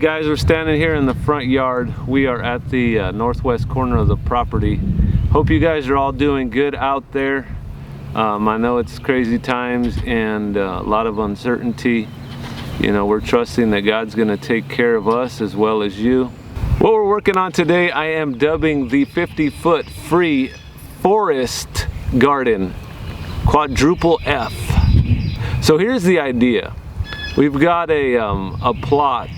guys, we're standing here in the front yard. We are at the northwest corner of the property. Hope you guys are all doing good out there. I know it's crazy times and a lot of uncertainty. You know, we're trusting that God's gonna take care of us as well as you. What we're working on today, I am dubbing the 50-foot free forest garden, quadruple F. So here's the idea. We've got a plot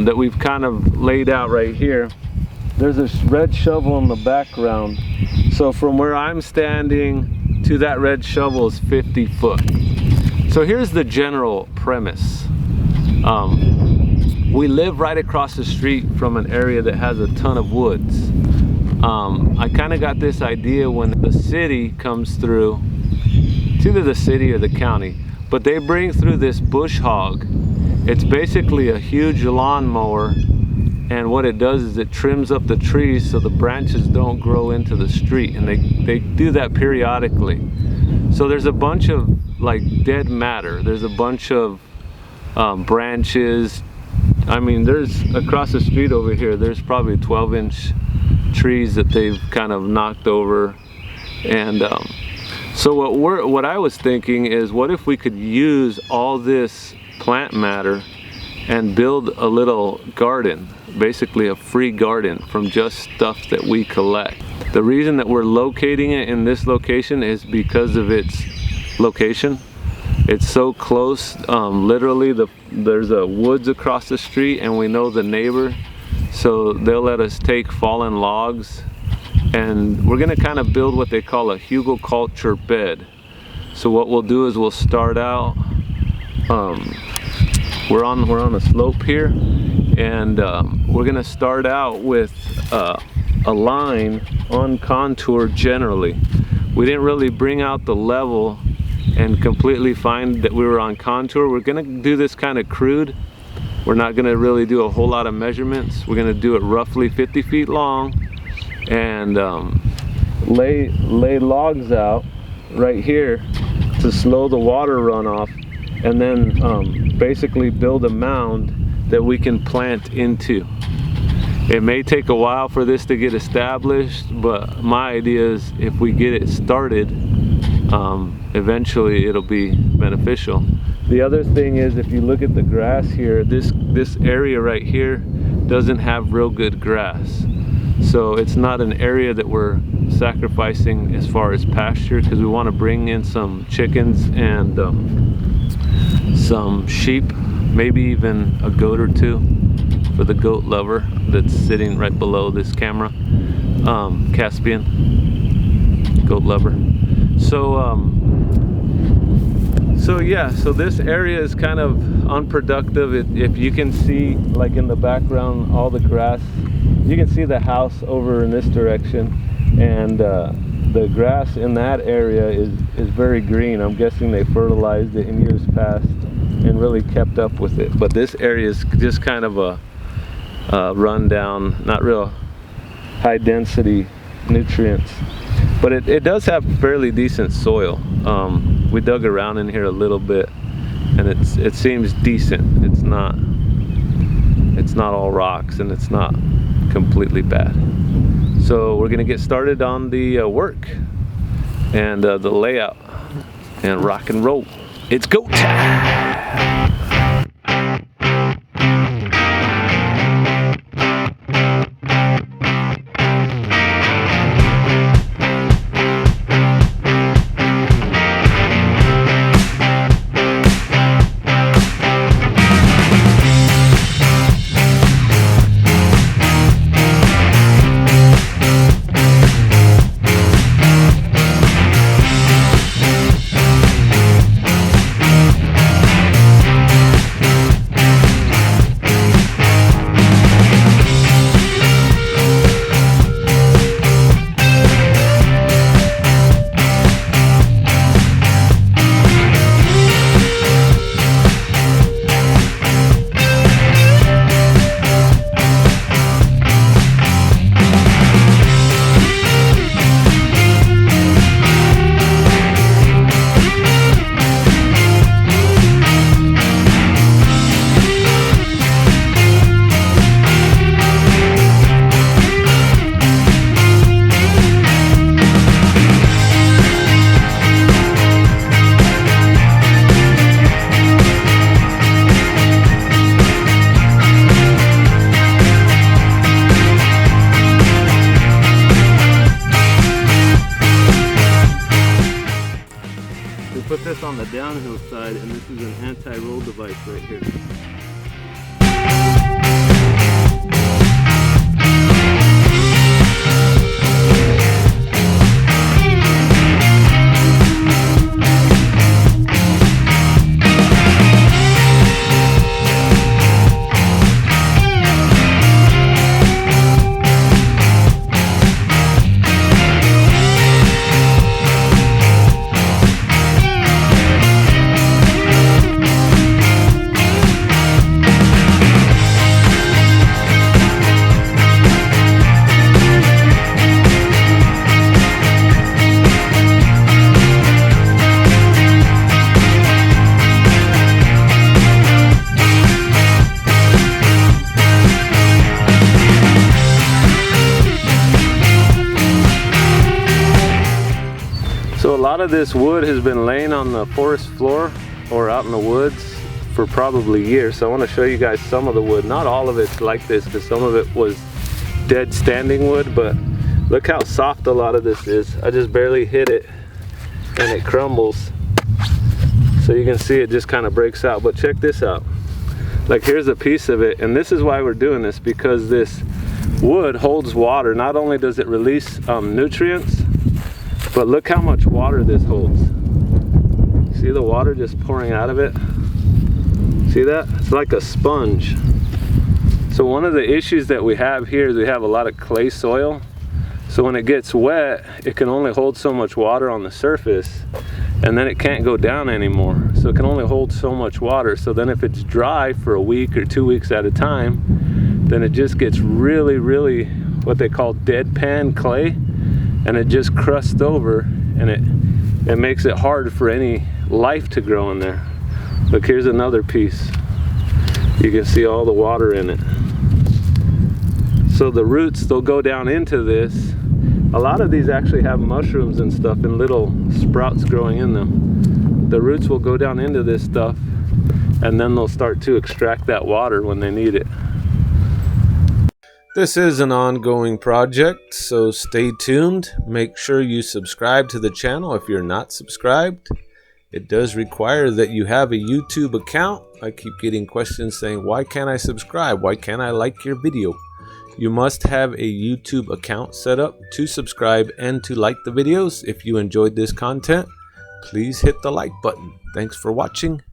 that we've kind of laid out right here. There's a red shovel in the background. So from where I'm standing to that red shovel is 50 foot. So here's the general premise. We live right across the street from an area that has a ton of woods. I kind of got this idea when the city comes through. It's either the city or the county, but they bring through this bush hog. It's basically a huge lawnmower, and what it does is it trims up the trees so the branches don't grow into the street, and they do that periodically. So there's a bunch of like dead matter. There's a bunch of branches. I mean, there's across the street over here, there's probably 12-inch trees that they've kind of knocked over. And so what I was thinking is, what if we could use all this plant matter and build a little garden, basically a free garden from just stuff that we collect. The reason that we're locating it in this location is because of its location. It's so close, literally there's a woods across the street and we know the neighbor, so they'll let us take fallen logs, and we're gonna kind of build what they call a Hugelkultur bed. So what we'll do is we'll start out, we're on a slope here, and we're gonna start out with a line on contour generally. We didn't really bring out the level and completely find that we were on contour. We're gonna do this kind of crude. We're not gonna really do a whole lot of measurements. We're gonna do it roughly 50 feet long, and lay logs out right here to slow the water runoff, and then basically build a mound that we can plant into. It may take a while for this to get established, but my idea is if we get it started, eventually it'll be beneficial. The other thing is, if you look at the grass here, this area right here doesn't have real good grass. So it's not an area that we're sacrificing as far as pasture, because we want to bring in some chickens and some sheep, maybe even a goat or two for the goat lover that's sitting right below this camera. Caspian goat lover. So yeah, so this area is kind of unproductive. If you can see, like in the background, all the grass, you can see the house over in this direction, and the grass in that area is very green. I'm guessing they fertilized it in years past and really kept up with it. But this area is just kind of a rundown, not real high density nutrients. But it does have fairly decent soil. We dug around in here a little bit, and it seems decent. It's not all rocks, and it's not completely bad. So we're gonna get started on the work and the layout and rock and roll. It's go time. on the downhill side, and this is an anti-roll device right here. So a lot of this wood has been laying on the forest floor or out in the woods for probably years. So I want to show you guys some of the wood. Not all of it's like this, because some of it was dead standing wood, but look how soft a lot of this is. I just barely hit it and it crumbles. So you can see it just kind of breaks out. But check this out. Like, here's a piece of it, and this is why we're doing this, because this wood holds water. Not only does it release nutrients, but look how much water this holds. See the water just pouring out of it? See that? It's like a sponge. So one of the issues that we have here is we have a lot of clay soil. So when it gets wet, it can only hold so much water on the surface, and then it can't go down anymore. So it can only hold so much water. So then if it's dry for a week or 2 weeks at a time, then it just gets really, really what they call deadpan clay, and it just crusts over, and it makes it hard for any life to grow in there. Look, here's another piece. You can see all the water in it. So the roots, they'll go down into this. A lot of these actually have mushrooms and stuff and little sprouts growing in them. The roots will go down into this stuff, and then they'll start to extract that water when they need it. This is an ongoing project, so stay tuned. Make sure you subscribe to the channel if you're not subscribed. It does require that you have a YouTube account. I keep getting questions saying, why can't I subscribe? Why can't I like your video? You must have a YouTube account set up to subscribe and to like the videos. If you enjoyed this content, please hit the like button. Thanks for watching.